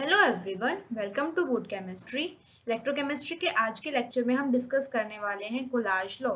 Hello everyone, welcome to boot chemistry. Electrochemistry के आज के लेक्चर में हम डिस्कस करने वाले हैं कोलाज लॉ।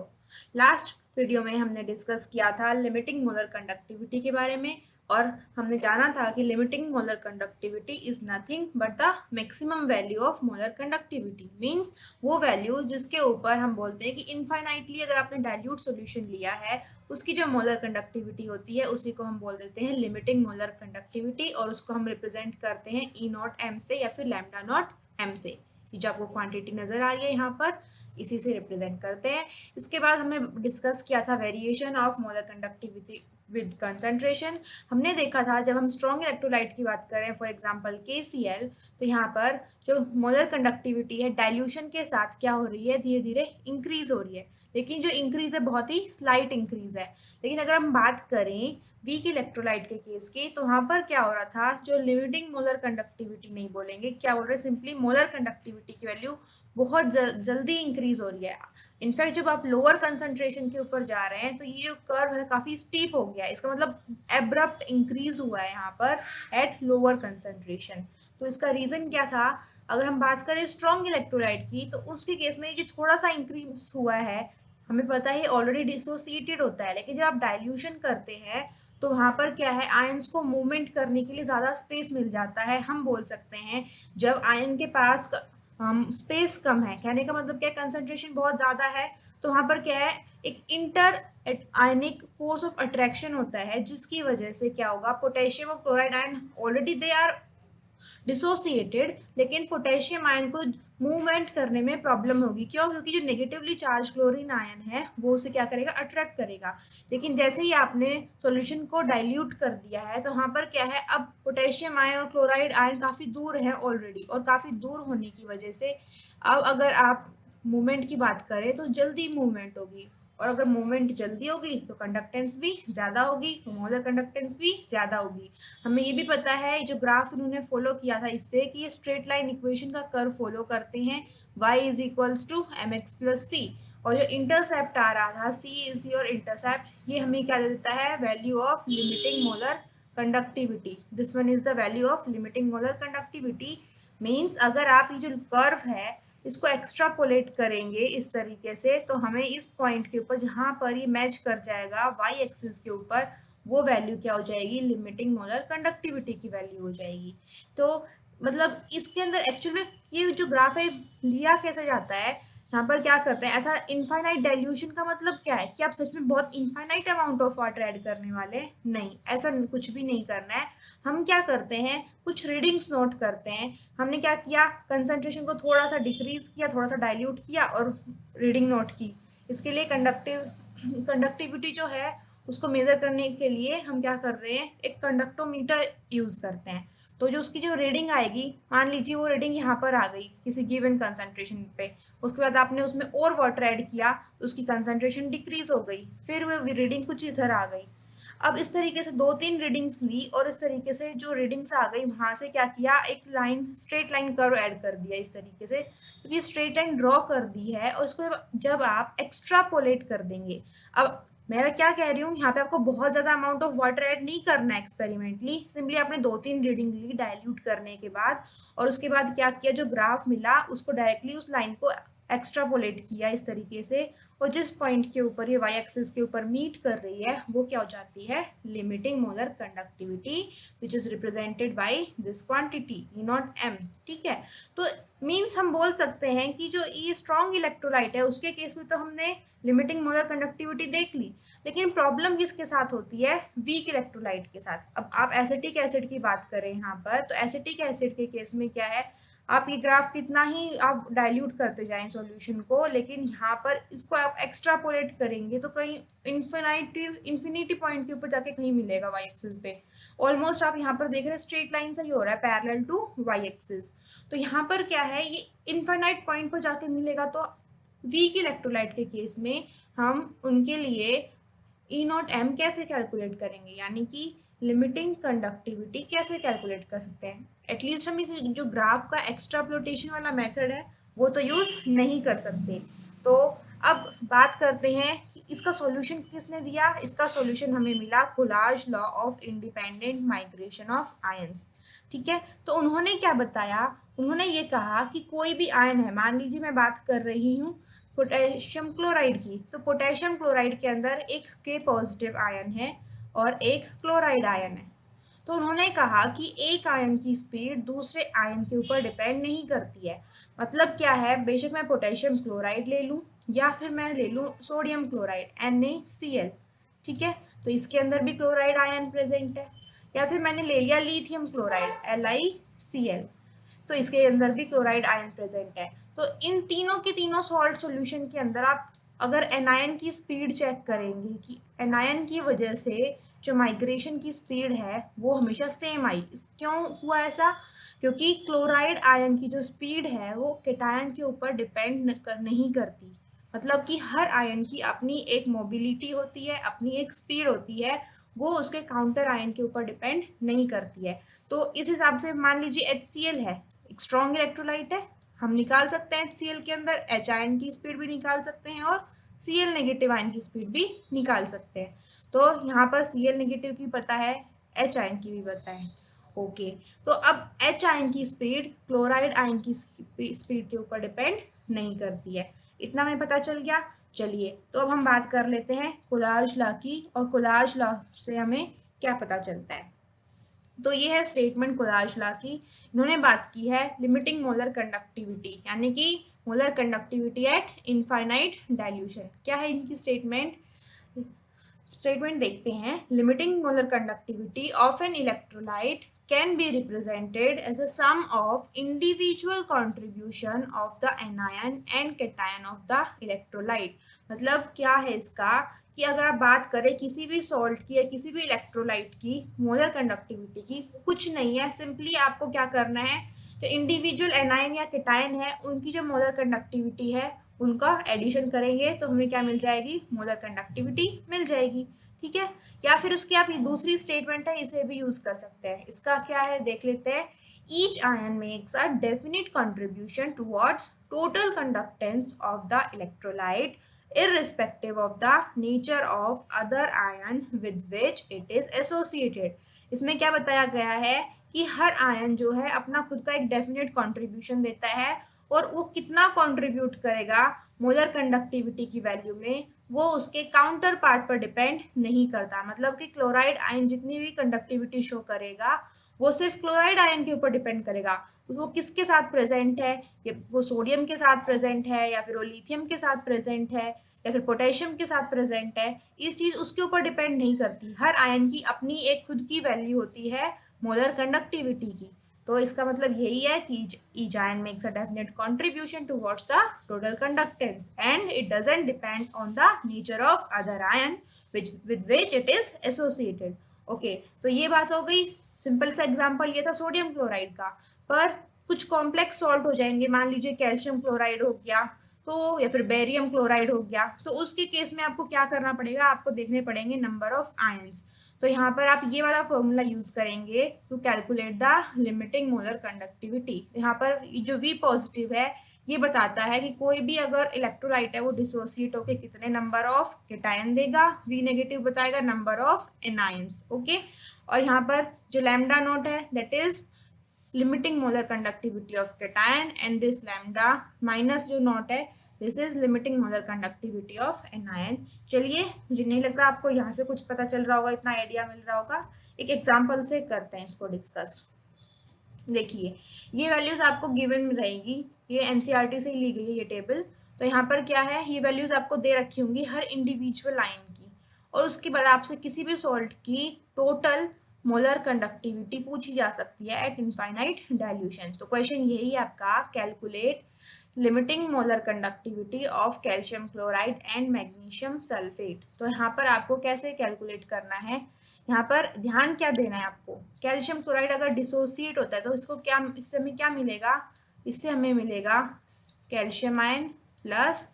लास्ट वीडियो में हमने डिस्कस किया था लिमिटिंग मोलर कंडक्टिविटी के बारे में, और हमने जाना था कि limiting molar conductivity is nothing but the maximum value of molar conductivity. Means वो वैल्यू जिसके ऊपर हम बोलते हैं कि इनफाइनाइटली अगर आपने डाइल्यूट सॉल्यूशन लिया है, उसकी जो मोलर कंडक्टिविटी होती है उसी को हम बोल देते हैं लिमिटिंग मोलर कंडक्टिविटी, और उसको हम रिप्रेजेंट करते हैं ई नॉट एम से या फिर लैम्डा नॉट एम से। ये जो आपको क्वांटिटी नजर आ रही है यहाँ पर, इसी से रिप्रेजेंट करते हैं। इसके बाद हमने डिस्कस किया था variation of molar conductivity with concentration. हमने देखा था जब हम स्ट्रॉन्ग इलेक्ट्रोलाइट की बात करें, फॉर एग्जांपल KCl, तो यहाँ पर जो मोलर कंडक्टिविटी है डाइल्यूशन के साथ क्या हो रही है, धीरे धीरे इंक्रीज हो रही है, लेकिन जो इंक्रीज है बहुत ही स्लाइट इंक्रीज है। लेकिन अगर हम बात करें वीक इलेक्ट्रोलाइट के केस की, तो वहां पर क्या हो रहा था, जो लिमिटिंग मोलर कंडक्टिविटी नहीं बोलेंगे, क्या बोल रहे हैं, सिंपली मोलर कंडक्टिविटी की वैल्यू बहुत जल्दी इंक्रीज हो रही है। इनफैक्ट जब आप लोअर कंसंट्रेशन के ऊपर जा रहे हैं तो ये जो कर्व है काफी स्टीप हो गया है, इसका मतलब एब्रप्ट इंक्रीज हुआ है यहाँ पर एट लोअर कंसंट्रेशन। तो इसका रीजन क्या था, अगर हम बात करें स्ट्रॉन्ग इलेक्ट्रोलाइट की, तो उसके केस में जो थोड़ा सा इंक्रीज हुआ है, हमें पता है ऑलरेडी डिसोसिएटेड होता है, लेकिन जब आप डाइल्यूशन करते हैं तो वहां पर क्या है, आयंस को मूवमेंट करने के लिए ज्यादा स्पेस मिल जाता है। हम बोल सकते हैं जब आयन के पास स्पेस कम है, कहने का मतलब क्या, कंसंट्रेशन बहुत ज्यादा है, तो वहां पर क्या है, एक inter ionic force of attraction होता है, जिसकी वजह से क्या होगा, पोटेशियम और chloride ion already they are dissociated, लेकिन पोटेशियम आयन को मूवमेंट करने में प्रॉब्लम होगी। क्यों? क्योंकि जो नेगेटिवली चार्ज क्लोरीन आयन है वो उसे क्या करेगा, अट्रैक्ट करेगा। लेकिन जैसे ही आपने सॉल्यूशन को डाइल्यूट कर दिया है, तो वहां पर क्या है, अब पोटेशियम आयन और क्लोराइड आयन काफी दूर है ऑलरेडी, और काफी दूर होने की वजह से अब अगर आप मूवमेंट की बात करें तो जल्दी मूवमेंट होगी, और अगर मूवमेंट जल्दी होगी तो कंडक्टेंस भी ज्यादा होगी, तो मोलर कंडक्टेंस भी ज्यादा होगी। हमें ये भी पता है जो ग्राफ इन्होंने फॉलो किया था इससे, कि ये स्ट्रेट लाइन इक्वेशन का कर्व फॉलो करते हैं, y is equals to m x plus c, और जो इंटरसेप्ट आ रहा था, c इज योर इंटरसेप्ट, ये हमें क्या दे देता है, value of limiting molar conductivity. This one is the value of limiting molar conductivity. Means अगर आप ये जो कर्व है इसको एक्स्ट्रापोलेट करेंगे इस तरीके से, तो हमें इस पॉइंट के ऊपर जहां पर ये मैच कर जाएगा y एक्सिस के ऊपर, वो वैल्यू क्या हो जाएगी, लिमिटिंग मोलर कंडक्टिविटी की वैल्यू हो जाएगी। तो मतलब इसके अंदर एक्चुअल में ये जो ग्राफ है लिया कैसे जाता है, यहाँ पर क्या करते हैं, ऐसा इनफाइनाइट डाइल्यूशन का मतलब क्या है कि आप सच में बहुत infinite amount of water add करने वाले नहीं, ऐसा कुछ भी नहीं करना है। हम क्या करते हैं, कुछ रीडिंग्स नोट करते हैं। हमने क्या किया, कंसंट्रेशन को थोड़ा सा डिक्रीज किया, थोड़ा सा डाइल्यूट किया और रीडिंग नोट की। इसके लिए कंडक्टिविटी जो है उसको मेजर करने के लिए हम क्या कर रहे हैं, एक कंडक्टोमीटर यूज करते हैं। तो जो उसकी जो रीडिंग आएगी, मान लीजिए वो रीडिंग यहाँ पर आ गई किसी गिवन कंसंट्रेशन पे, उसके बाद आपने उसमें और वाटर ऐड किया तो उसकी कंसंट्रेशन डिक्रीज हो गई, फिर वो रीडिंग कुछ इधर आ गई। अब इस तरीके से दो तीन रीडिंग्स ली, और इस तरीके से जो रीडिंग्स आ गई वहां से क्या किया, एक line, straight line curve add कर दिया इस तरीके से। तो ये स्ट्रेट लाइन ड्रॉ कर दी है, और इसको जब आप एक्स्ट्रापोलेट कर देंगे, अब मैं क्या कह रही हूँ, यहाँ पे आपको बहुत ज्यादा अमाउंट ऑफ वाटर ऐड नहीं करना है एक्सपेरिमेंटली, सिंपली आपने दो तीन रीडिंग ली डाइल्यूट करने के बाद, और उसके बाद क्या किया, जो ग्राफ मिला उसको डायरेक्टली उस लाइन को एक्स्ट्रापोलेट किया इस तरीके से, और जिस पॉइंट के ऊपर ये वाई एक्सिस के ऊपर मीट कर रही है वो क्या हो जाती है, limiting molar conductivity, which is represented by this quantity E naught M. ठीक है, तो मीन्स हम बोल सकते हैं कि जो ये स्ट्रॉन्ग इलेक्ट्रोलाइट है उसके केस में तो हमने लिमिटिंग मोलर कंडक्टिविटी देख ली, लेकिन प्रॉब्लम किसके साथ होती है, वीक इलेक्ट्रोलाइट के साथ। अब आप एसिटिक एसिड की बात करें यहाँ पर, तो एसिटिक एसिड के केस में क्या है, आप ये ग्राफ कितना ही आप डाइल्यूट करते जाएं सॉल्यूशन को, लेकिन यहाँ पर इसको आप एक्स्ट्रापोलेट करेंगे तो कहीं इन्फिनिटी पॉइंट के ऊपर जाके कहीं मिलेगा वाई एक्सिस पे। ऑलमोस्ट आप यहाँ पर देख रहे हैं स्ट्रेट लाइन से ही हो रहा है पैरेलल टू वाई एक्सिस। तो यहाँ पर क्या है, ये इन्फिनाइट पॉइंट पर जाके मिलेगा। तो वीक इलेक्ट्रोलाइट के केस में हम उनके लिए ई नॉट एम कैसे कैलकुलेट करेंगे, यानी कि लिमिटिंग कंडक्टिविटी कैसे कैलकुलेट कर सकते हैं। एटलीस्ट हम इस जो ग्राफ का एक्स्ट्राप्लोटेशन वाला मेथड है वो तो यूज नहीं कर सकते। तो अब बात करते हैं कि इसका सॉल्यूशन किसने दिया। इसका सॉल्यूशन हमें मिला collage law of independent migration of ions. ठीक है। तो उन्होंने क्या बताया, उन्होंने ये कहा कि कोई भी आयन है, मान लीजिए मैं बात कर रही हूँ पोटेशियम क्लोराइड की, तो पोटेशियम क्लोराइड के अंदर एक के पॉजिटिव आयन है और एक क्लोराइड आयन है। तो उन्होंने कहा कि एक आयन की स्पीड दूसरे आयन के ऊपर डिपेंड नहीं करती है। मतलब क्या है, बेशक मैं पोटेशियम क्लोराइड ले लूँ या फिर मैं ले लूँ सोडियम क्लोराइड NaCl, ठीक है, तो इसके अंदर भी क्लोराइड आयन प्रेजेंट है। या फिर मैंने ले लिया लिथियम क्लोराइड LiCl, तो इसके अंदर भी क्लोराइड आयन प्रेजेंट है। तो इन तीनों के तीनों सॉल्ट सॉल्यूशन के अंदर आप अगर एनायन की स्पीड चेक करेंगे कि एनायन की वजह से जो माइग्रेशन की स्पीड है वो हमेशा सेम आई। क्यों हुआ ऐसा? क्योंकि क्लोराइड आयन की जो स्पीड है वो केटायन के ऊपर डिपेंड नहीं करती। मतलब कि हर आयन की अपनी एक मोबिलिटी होती है, अपनी एक स्पीड होती है, वो उसके काउंटर आयन के ऊपर डिपेंड नहीं करती है। तो इस हिसाब से मान लीजिए HCl है, एक स्ट्रॉन्ग इलेक्ट्रोलाइट है, हम निकाल सकते हैं HCl के अंदर H आयन की स्पीड भी निकाल सकते हैं और Cl नेगेटिव आयन की स्पीड भी निकाल सकते हैं। तो यहाँ पर Cl नेगेटिव की पता है, H आयन की भी पता है। ओके, तो अब H आयन की स्पीड क्लोराइड आयन की स्पीड के ऊपर डिपेंड नहीं करती है। इतना में पता चल गया। चलिए तो अब हम बात कर लेते हैं कोलार्ज लॉ की, और कोलार्ज लॉ से हमें क्या पता चलता है। तो ये है स्टेटमेंट कोलार्ज लॉ की। इन्होंने बात की है लिमिटिंग मोलर कंडक्टिविटी, यानी कि molar conductivity eight infinite dilution. क्या है इनकी स्टेटमेंट? स्टेटमेंट देखते हैं। Limiting molar conductivity of an electrolyte can be represented as a sum of individual contribution of the anion and cation of the electrolyte। मतलब क्या है इसका कि अगर आप बात करें किसी भी सॉल्ट की या किसी भी इलेक्ट्रोलाइट की मोलर कंडक्टिविटी की, कुछ नहीं है, सिंपली आपको क्या करना है, जो इंडिविजुअल एनायन या केटायन है उनकी जो मोलर कंडक्टिविटी है उनका एडिशन करेंगे तो हमें क्या मिल जाएगी, मोलर कंडक्टिविटी मिल जाएगी। ठीक है, या फिर उसकी आप दूसरी स्टेटमेंट है, इसे भी यूज कर सकते हैं। इसका क्या है देख लेते हैं। Each ion makes a definite contribution towards total conductance of the electrolyte irrespective of the nature of other ion with which it is associated। इसमें क्या बताया गया है कि हर आयन जो है अपना खुद का एक डेफिनेट कंट्रीब्यूशन देता है, और वो कितना कंट्रीब्यूट करेगा मोलर कंडक्टिविटी की वैल्यू में वो उसके काउंटर पार्ट पर डिपेंड नहीं करता। मतलब कि क्लोराइड आयन जितनी भी कंडक्टिविटी शो करेगा वो सिर्फ क्लोराइड आयन के ऊपर डिपेंड करेगा, वो किसके साथ प्रेजेंट है, वो सोडियम के साथ प्रेजेंट है या फिर वो लिथियम के साथ प्रेजेंट है या फिर पोटेशियम के साथ प्रेजेंट है, इस चीज उसके ऊपर डिपेंड नहीं करती। हर आयन की अपनी एक खुद की वैल्यू होती है मोलर कंडक्टिविटी की। तो इसका मतलब यही है कि each ion makes a definite contribution towards the total conductance and it doesn't depend on the nature of other ion with which it is associated। Okay, तो ये बात हो गई। सिंपल सा एग्जांपल ये था सोडियम क्लोराइड का। पर कुछ कॉम्प्लेक्स सॉल्ट हो जाएंगे, मान लीजिए कैल्शियम क्लोराइड हो गया तो, या फिर बेरियम क्लोराइड हो गया, तो उसके केस में आपको क्या करना पड़ेगा, आपको देखने पड़ेंगे नंबर ऑफ आयंस। तो यहाँ पर आप ये वाला फॉर्मूला यूज करेंगे to calculate the limiting molar conductivity. यहाँ पर जो V पॉजिटिव है ये बताता है कि कोई भी अगर इलेक्ट्रोलाइट है वो डिसोसिएट होकर कितने नंबर ऑफ केटायन देगा, V नेगेटिव बताएगा नंबर ऑफ एनायंस। ओके, और यहाँ पर जो लैम्डा नोट है that is limiting molar conductivity of cation, and this lambda minus जो नोट है this is limiting molar conductivity of anion. चलिए, मुझे नहीं लगता आपको यहाँ से कुछ पता चल रहा होगा, इतना आइडिया मिल रहा होगा। एक एग्जांपल से करते हैं इसको डिस्कस। देखिए, ये वैल्यूज आपको गिवन रहेगी, ये एनसीईआरटी से ही ली गई है ये टेबल। तो यहाँ पर क्या है, ये वैल्यूज आपको दे रखी होंगी हर इंडिविजुअल आयन की, और उसके बाद आपसे किसी भी सॉल्ट की टोटल मोलर कंडक्टिविटी पूछी जा सकती है एट इनफाइनाइट डाइल्यूशन। तो क्वेश्चन यही है आपका, calculate limiting molar conductivity of calcium chloride and magnesium sulphate. तो यहाँ पर आपको कैसे कैलकुलेट करना है, यहाँ पर ध्यान क्या देना है आपको, कैल्शियम क्लोराइड अगर डिसोसिएट होता है तो इसको क्या, इससे हमें क्या मिलेगा, इससे हमें मिलेगा calcium ion plus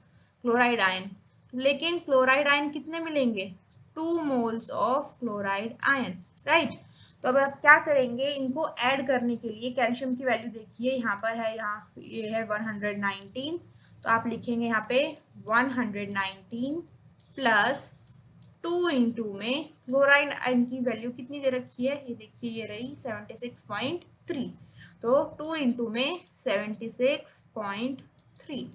chloride ion. लेकिन क्लोराइड आयन कितने मिलेंगे, 2 moles of chloride ion, right. तो अब आप क्या करेंगे, इनको ऐड करने के लिए कैल्शियम की वैल्यू देखिए यहाँ पर है, यहाँ ये है 119, तो आप लिखेंगे यहाँ पे 119 प्लस 2 इंटू में क्लोराइड आयन की वैल्यू कितनी दे रखी है, ये देखिए ये रही 76.3। 3, तो 2 इंटू में 76.3।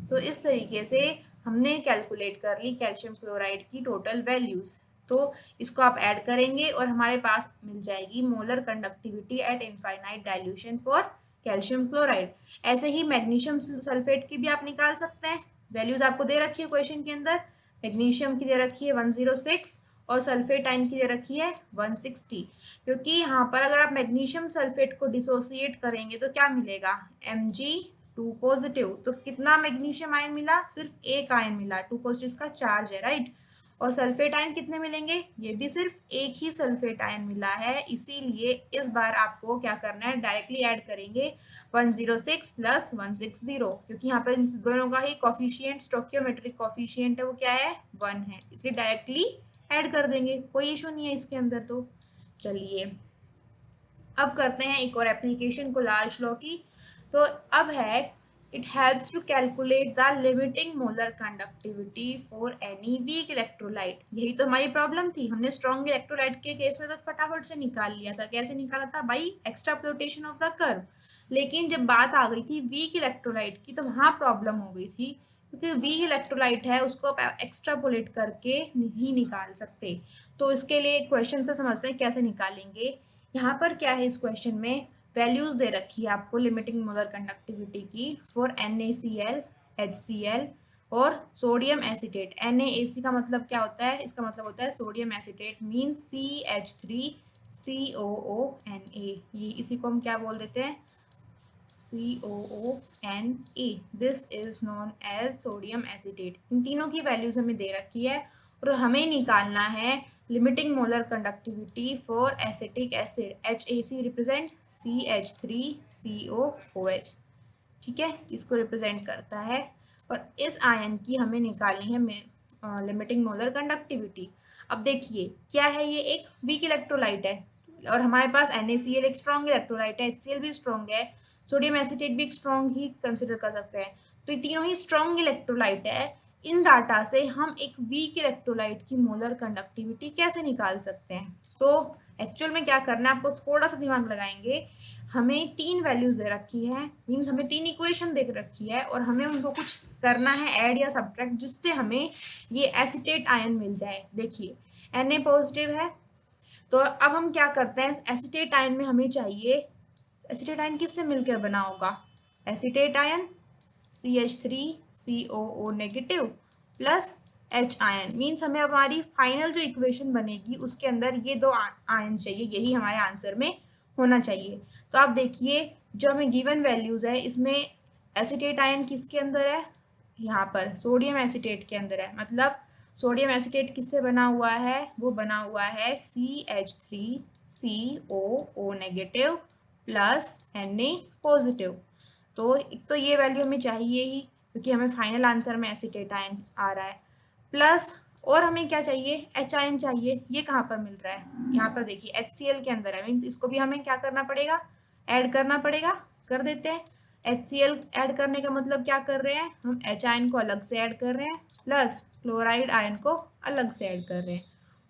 तो इस तरीके से हमने कैलकुलेट कर ली कैल्शियम क्लोराइड की टोटल वैल्यूज। तो इसको आप ऐड करेंगे और हमारे पास मिल जाएगी molar conductivity eight infinite dilution for calcium chloride. ऐसे ही मैग्नीशियम सल्फेट की भी आप निकाल सकते हैं। वैल्यूज आपको दे रखी है क्वेश्चन के अंदर। मैग्नीशियम की दे रखी है 106 और सल्फेट आयन की दे रखी है 160। क्योंकि यहाँ पर अगर आप मैग्नीशियम सल्फेट को डिसोसिएट करेंगे तो क्या मिलेगा, Mg2 पॉजिटिव। तो कितना मैग्नीशियम आयन मिला, सिर्फ एक आयन मिला, 2 पॉजिटिव इसका चार्ज है, राइट। और सल्फेट आयन कितने मिलेंगे, ये भी सिर्फ एक ही सल्फेट आयन मिला है। इसीलिए इस बार आपको क्या करना है, डायरेक्टली ऐड करेंगे 106 प्लस 160, क्योंकि यहाँ पे इन दोनों का ही कॉफिशिएंट, स्टोकियोमेट्रिक कॉफिशिएंट है, वो क्या है, 1 है, इसलिए डायरेक्टली ऐड कर देंगे, कोई इशू नहीं है इसके अंदर। तो चलिए अब करते हैं एक और एप्लीकेशन कोलाज लॉ की। तो अब है, it helps to calculate the limiting molar conductivity for any weak electrolyte. यही तो हमारी प्रॉब्लम थी, हमने स्ट्रॉन्ग इलेक्ट्रोलाइट के केस में तो फटाफट से निकाल लिया था। कैसे निकाला था भाई, एक्स्ट्रापोलेशन ऑफ द कर्व। लेकिन जब बात आ गई थी वीक इलेक्ट्रोलाइट की तो वहां प्रॉब्लम हो गई थी, क्योंकि वीक इलेक्ट्रोलाइट है उसको आप एक्स्ट्रापोलेट करके नहीं निकाल सकते। तो इसके लिए क्वेश्चन से समझते हैं कैसे निकालेंगे। यहाँ पर क्या है, इस क्वेश्चन में वैल्यूज दे रखी है आपको लिमिटिंग मोलर कंडक्टिविटी की फॉर NaCl, HCl और सोडियम एसिटेट। NaAC का मतलब क्या होता है, इसका मतलब होता है सोडियम एसिटेट, मीन CH3COONA। ये इसी को हम क्या बोल देते हैं, COONA। This is known as sodium acetate. इन तीनों की वैल्यूज हमें दे रखी है और हमें निकालना है limiting molar conductivity for acetic acid. HAC represent CH3COOH, ठीक है, इसको रिप्रेजेंट करता है। और इस आयन की हमें निकालनी है लिमिटिंग मोलर कंडक्टिविटी। अब देखिए क्या है, ये एक वीक इलेक्ट्रोलाइट है और हमारे पास NaCl एक स्ट्रॉन्ग इलेक्ट्रोलाइट है, HCl भी स्ट्रॉन्ग है, सोडियम एसिटेट भी एक स्ट्रॉन्ग ही कंसिडर कर सकते हैं। तो ये तीनों ही स्ट्रॉन्ग इलेक्ट्रोलाइट है। इन डाटा से हम एक वीक इलेक्ट्रोलाइट की मोलर कंडक्टिविटी कैसे निकाल सकते हैं। तो एक्चुअल में क्या करना है, आपको थोड़ा सा दिमाग लगाएंगे। हमें 3 वैल्यूज दे रखी है, मीन्स हमें 3 इक्वेशन दे रखी है और हमें उनको कुछ करना है ऐड या सब्ट्रैक्ट, जिससे हमें ये एसिटेट आयन मिल जाए। देखिए Na पॉजिटिव है, तो अब हम क्या करते हैं, एसिटेट आयन में हमें चाहिए, एसिटेट आयन किससे मिलकर बना होगा, acetate ion CH3COO negative plus H ion, means हमें हमारी फाइनल जो इक्वेशन बनेगी उसके अंदर ये 2 आयन चाहिए, यही हमारे आंसर में होना चाहिए। तो आप देखिए जो हमें गिवन वैल्यूज है इसमें एसिटेट आयन किसके अंदर है, यहाँ पर सोडियम एसिटेट के अंदर है। मतलब सोडियम एसिटेट किससे बना हुआ है, वो बना हुआ है CH3COO negative plus Na positive. तो एक तो ये वैल्यू हमें चाहिए ही, क्योंकि हमें फाइनल आंसर में एसिटेट आयन आ रहा है। प्लस और हमें क्या चाहिए, H आयन चाहिए। ये कहाँ पर मिल रहा है, यहाँ पर देखिए HCl के अंदर है, मीन्स इसको भी हमें क्या करना पड़ेगा, ऐड करना पड़ेगा। कर देते हैं। HCl ऐड करने का मतलब क्या कर रहे हैं, हम H आयन को अलग से ऐड कर रहे हैं प्लस क्लोराइड आयन को अलग से ऐड कर रहे हैं।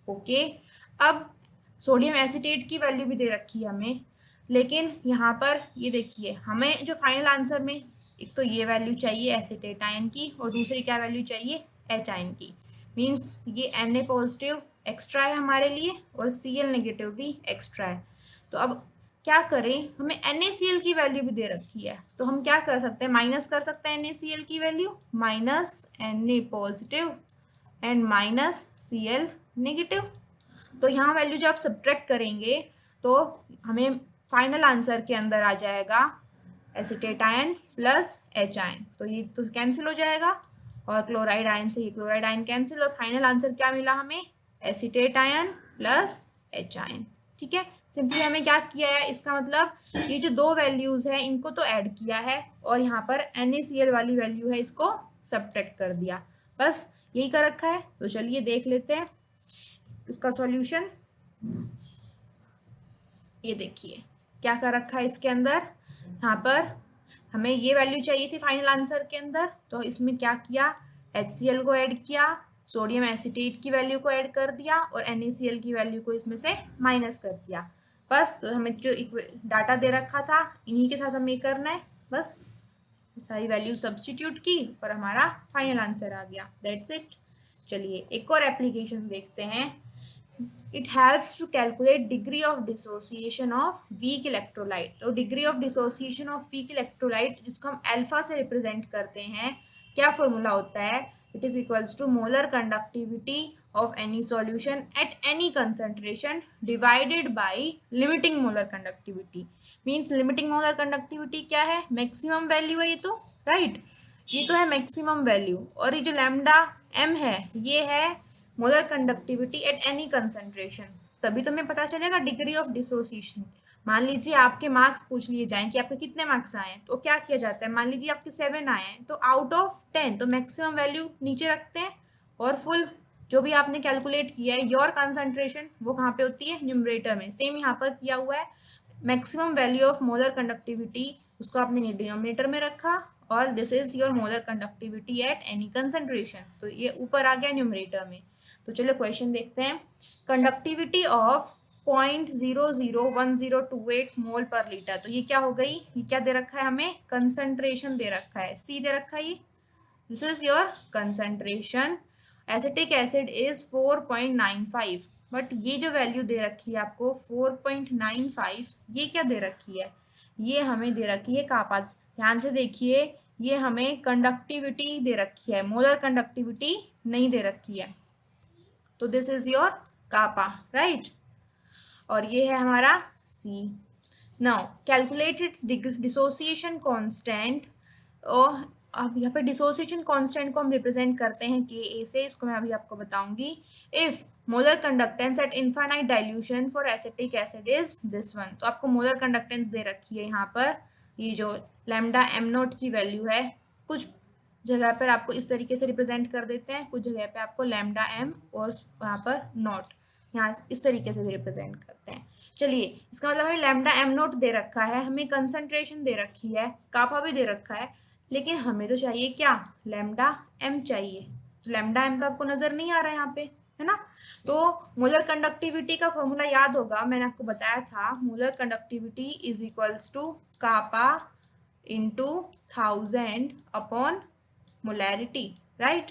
ओके, अब सोडियम एसिटेट की वैल्यू भी दे रखी है हमें, लेकिन यहाँ पर ये देखिए हमें जो फाइनल आंसर में एक तो ये वैल्यू चाहिए एसिटेट आयन की और दूसरी क्या वैल्यू चाहिए, H आयन की। मीन्स ये Na पॉजिटिव एक्स्ट्रा है हमारे लिए और Cl नेगेटिव भी एक्स्ट्रा है। तो अब क्या करें, हमें NaCl की वैल्यू भी दे रखी है, तो हम क्या कर सकते हैं, माइनस कर सकते हैं NaCl की value, minus Na positive and minus Cl negative. तो यहाँ वैल्यू जब आप सब्ट्रैक्ट करेंगे तो हमें फाइनल आंसर के अंदर आ जाएगा acetate ion plus H ion, तो ये तो कैंसिल हो जाएगा और क्लोराइड आयन से ये क्लोराइड आयन कैंसिल, और फाइनल आंसर क्या मिला हमें, acetate ion plus H ion. ठीक है, सिंपली हमें क्या किया है, इसका मतलब ये जो 2 वैल्यूज है इनको तो ऐड किया है और यहाँ पर NaCl वाली वैल्यू है इसको सब्ट्रैक्ट कर दिया, बस यही कर रखा है। तो चलिए देख लेते हैं इसका सॉल्यूशन। ये देखिए क्या कर रखा है इसके अंदर, यहाँ पर हमें ये वैल्यू चाहिए थी फाइनल आंसर के अंदर, तो इसमें क्या किया, HCl को ऐड किया, सोडियम एसिटेट की वैल्यू को ऐड कर दिया और NaCl की वैल्यू को इसमें से माइनस कर दिया। बस तो हमें जो डाटा दे रखा था इन्हीं के साथ हमें करना है, बस सारी वैल्यू सब्स्टिट्यूट की और हमारा फाइनल आंसर आ गया, दैट्स इट। चलिए एक और एप्लीकेशन देखते हैं। It helps to calculate degree of dissociation of weak electrolyte. तो degree of dissociation of weak electrolyte जिसको हम अल्फा से रिप्रेजेंट करते हैं, क्या फॉर्मूला होता है? It is equals to molar conductivity of any solution at any concentration divided by limiting molar conductivity. Means limiting molar conductivity क्या है? मैक्सिमम वैल्यू है ये तो, राइट ये तो है मैक्सिमम वैल्यू, और ये जो लैम्डा एम है ये है molar conductivity eight any concentration. तभी तो हमें पता चलेगा डिग्री ऑफ डिसोसिएशन। मान लीजिए आपके मार्क्स पूछ लिए जाएं कि आपके कितने मार्क्स आए हैं, तो क्या किया जाता है? मान लीजिए आपके 7 आए हैं, तो आउट ऑफ 10 तो मैक्सिमम वैल्यू नीचे रखते हैं, और फुल जो भी आपने कैलकुलेट किया है योर कंसंट्रेशन वो कहाँ पे होती है? न्यूमरेटर में। सेम यहाँ पर किया हुआ है, maximum value of molar conductivity उसको आपने डिनोमिनेटर में रखा, और this is your molar conductivity eight any concentration, तो ये ऊपर आ गया न्यूमरेटर में। तो चलो क्वेश्चन देखते हैं। कंडक्टिविटी ऑफ 0.001028 मोल पर लीटर, तो ये क्या हो गई? ये क्या दे रखा है हमें? कंसंट्रेशन दे रखा है, सी दे रखा है ये, this is your concentration. Acetic acid is 4.95, but ये जो वैल्यू दे रखी है आपको 4.95, ये क्या दे रखी है? ये हमें दे रखी है कापा। ध्यान से देखिए, ये हमें कंडक्टिविटी दे रखी है, मोलर कंडक्टिविटी नहीं दे रखी है। तो this is your kappa, right. और ये है हमारा C. Now calculate its dissociation constant. और अब यहाँ पे डिसोसिएशन कांस्टेंट को हम रिप्रेजेंट करते हैं के ए से, इसको मैं अभी आपको बताऊंगी। If molar conductance eight infinite dilution for acetic acid is this one. तो आपको मोलर कंडक्टेंस दे रखी है यहाँ पर, ये जो लैम्डा एम नोट की वैल्यू है, कुछ जगह पर आपको इस तरीके से रिप्रेजेंट कर देते हैं, कुछ जगह पे आपको लैम्डा एम और वहाँ पर नोट यहाँ इस तरीके से भी रिप्रेजेंट करते हैं। चलिए इसका मतलब हमें लैम्डा एम नोट दे रखा है, हमें कंसंट्रेशन दे रखी है, कापा भी दे रखा है, लेकिन हमें तो चाहिए क्या? लैम्डा एम चाहिए। तो लैम्डा एम तो आपको नजर नहीं आ रहा है यहाँ पे, है ना। तो मोलर कंडक्टिविटी का फॉर्मूला याद होगा, मैंने आपको बताया था, molar conductivity is equals to kappa into 1000 upon molarity, right.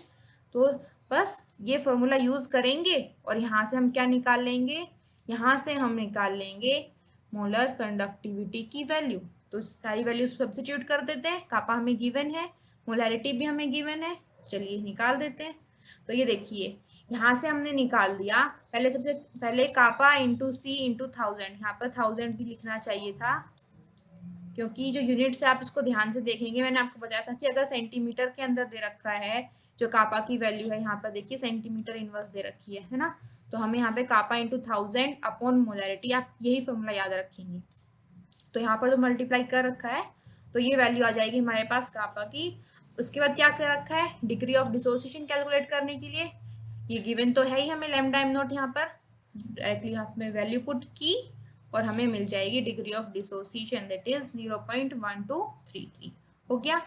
तो बस ये फॉर्मूला यूज करेंगे और यहाँ से हम क्या निकाल लेंगे? यहाँ से हम निकाल लेंगे मोलर कंडक्टिविटी की वैल्यू। तो सारी वैल्यू सब्स्टिट्यूट कर देते हैं, कापा हमें गिवन है, मोलैरिटी भी हमें गिवन है, चलिए निकाल देते हैं। तो ये देखिए यहाँ से हमने निकाल दिया, पहले सबसे पहले कापा इंटू सी इंटू 1000, यहाँ पर 1000 भी लिखना चाहिए था, क्योंकि जो यूनिट से आप इसको ध्यान से देखेंगे, मैंने आपको बताया था कि अगर सेंटीमीटर के अंदर दे रखा है जो कापा की वैल्यू है, यहाँ पर देखिए सेंटीमीटर इनवर्स दे रखी है ना। तो हमें यहाँ पे कापा इंटू 1000 अपॉन मोलैरिटी, आप यही फॉर्मूला याद रखेंगे। तो यहाँ पर तो मल्टीप्लाई कर रखा है, तो ये वैल्यू आ जाएगी हमारे पास कापा की। उसके बाद क्या कर रखा है? डिग्री ऑफ डिसोसिएशन कैलकुलेट करने के लिए ये गिवन तो है ही हमें लैम्डा एम नॉट, यहाँ पर डायरेक्टली हमने वैल्यू पुट की और हमें मिल जाएगी degree of dissociation, that is 0.1233। हो गया।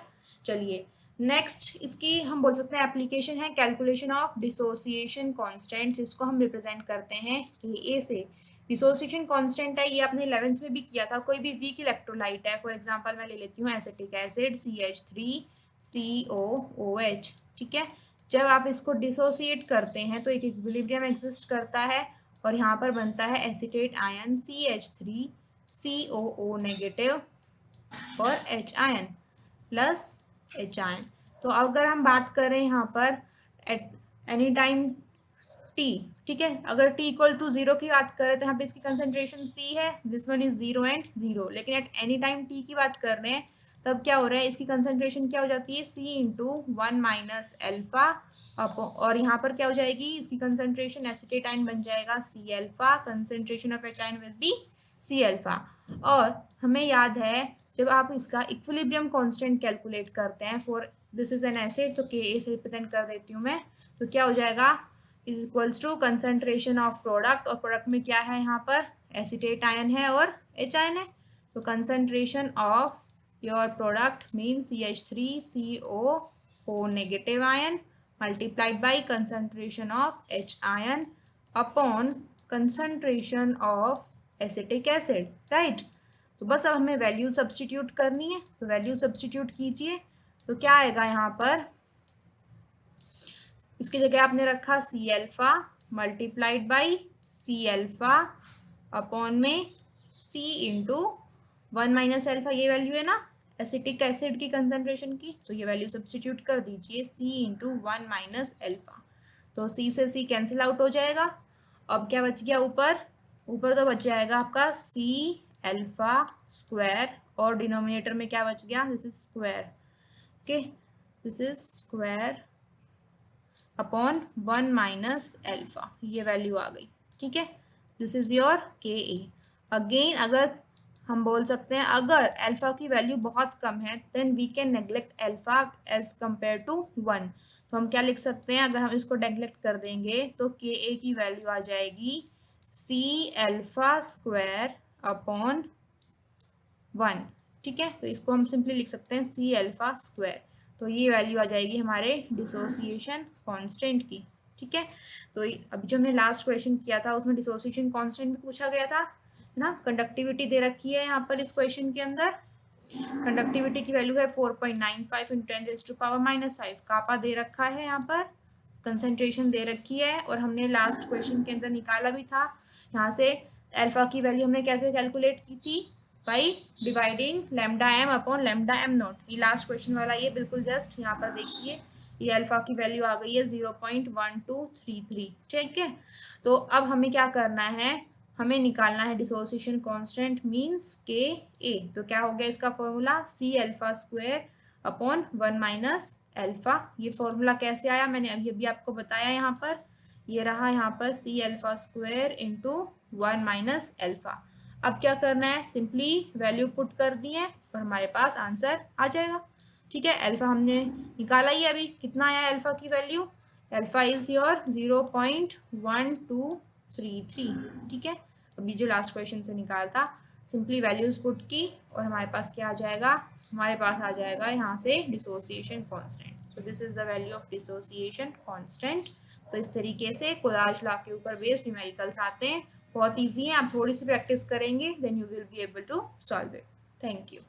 चलिए नेक्स्ट इसकी हम बोल सकते हैं एप्लीकेशन है कैलकुलेशन ऑफ डिसोसिएशन कांस्टेंट, जिसको हम रिप्रेजेंट करते हैं के ए से। डिसोसिएशन कांस्टेंट है, ये आपने 11th में भी किया था। कोई भी वीक इलेक्ट्रोलाइट है, फॉर एग्जांपल मैं ले लेती हूँ एसिटिक एसिड CH3COOH, ठीक है। जब आप इसको डिसोसिएट करते हैं तो एक इक्विलिब्रियम एग्जिस्ट करता है और यहाँ पर बनता है एसिटेट आयन CH3COO नेगेटिव और H ion plus H ion. तो अगर हम बात करें यहाँ पर एट एनी टाइम T, ठीक है, अगर T इक्वल टू 0 की बात करें तो यहाँ पे इसकी कंसेंट्रेशन C है, दिस वन इज 0 एंड 0। लेकिन एट एनी टाइम T की बात कर रहे हैं तब क्या हो रहा है? इसकी कंसेंट्रेशन क्या हो जाती है? C इंटू 1 माइनस एल्फा, और यहाँ पर क्या हो जाएगी? इसकी कंसेंट्रेशन एसिटेट आयन बन जाएगा C alpha, concentration of H ion will be C alpha. और हमें याद है जब आप इसका इक्विलिब्रियम कांस्टेंट कैलकुलेट करते हैं for this is an acid, तो Ka से रिप्रेजेंट कर देती हूँ मैं, तो क्या हो जाएगा? Is equals to concentration of product, और प्रोडक्ट में क्या है? यहाँ पर एसिटेट आयन है और H आयन है, तो concentration of your product mean CH3COO negative ion multiplied by concentration of H ion upon concentration of acetic acid, right. तो बस अब हमें वैल्यू सब्स्टिट्यूट करनी है, तो वैल्यू सब्स्टिट्यूट कीजिए। तो क्या आएगा यहाँ पर, इसकी जगह आपने रखा C alpha multiplied by C alpha upon में सी इंटू 1 - अल्फा, ये वैल्यू है ना एसिटिक एसिड की कंसंट्रेशन की, तो ये वैल्यू सब्स्टिट्यूट कर दीजिए सी इंटू 1 - अल्फा। तो सी से सी कैंसिल आउट हो जाएगा। अब क्या बच गया ऊपर, ऊपर तो बच जाएगा आपका सी अल्फा स्क्वायर, और डिनोमिनेटर में क्या बच गया, this is square, okay, this is square upon 1 - alpha, ये वैल्यू आ गई, ठीक है। दिस इज योर के ए। अगेन अगर हम बोल सकते हैं अगर अल्फा की वैल्यू बहुत कम है then we can neglect alpha as compare to 1। तो हम क्या लिख सकते हैं, अगर हम इसको नेग्लेक्ट कर देंगे तो के ए की वैल्यू आ जाएगी सी अल्फा स्क्वायर अपॉन 1, ठीक है। तो इसको हम सिंपली लिख सकते हैं सी अल्फा स्क्वायर। तो ये वैल्यू आ जाएगी हमारे डिसोसिएशन कांस्टेंट की, ठीक है। तो अभी जो हमने लास्ट क्वेश्चन किया था उसमें डिसोसिएशन कांस्टेंट भी पूछा गया था, है ना। कंडक्टिविटी दे रखी है यहाँ पर इस क्वेश्चन के अंदर, कंडक्टिविटी की वैल्यू है 4.95 × 10⁻⁵ कापा दे रखा है यहाँ पर, कंसंट्रेशन दे रखी है, और हमने लास्ट क्वेश्चन के अंदर निकाला भी था। यहाँ से अल्फा की वैल्यू हमने कैसे कैलकुलेट की थी, by dividing lambda M upon lambda M naught. ये लास्ट क्वेश्चन वाला, ये बिल्कुल जस्ट यहाँ पर देखिए, ये अल्फा की वैल्यू आ गई है 0.1233, ठीक है। तो अब हमें क्या करना है, हमें निकालना है डिसोसिएशन कांस्टेंट मींस के ए। तो क्या हो गया इसका formula, C alpha square upon 1 - alpha. ये फॉर्मूला कैसे आया, मैंने अभी अभी आपको बताया यहाँ पर, ये रहा यहाँ पर C alpha square into 1 - alpha. अब क्या करना है, सिंपली वैल्यू पुट कर दी है और हमारे पास आंसर आ जाएगा, ठीक है। अल्फा हमने निकाला ही अभी, कितना आया अल्फा की वैल्यू, अल्फा इज योर 0.1233, ठीक है। अभी जो लास्ट क्वेश्चन से निकाला था, सिंपली वैल्यूज पुट की और हमारे पास क्या आ जाएगा, हमारे पास आ जाएगा यहाँ से dissociation constant. So this is the value of dissociation constant. तो इस तरीके से कोलाज लॉ के ऊपर बेस्ड न्यूमेरिकल्स आते हैं, बहुत ईजी है, आप थोड़ी सी प्रैक्टिस करेंगे then you will be able to solve it. Thank you.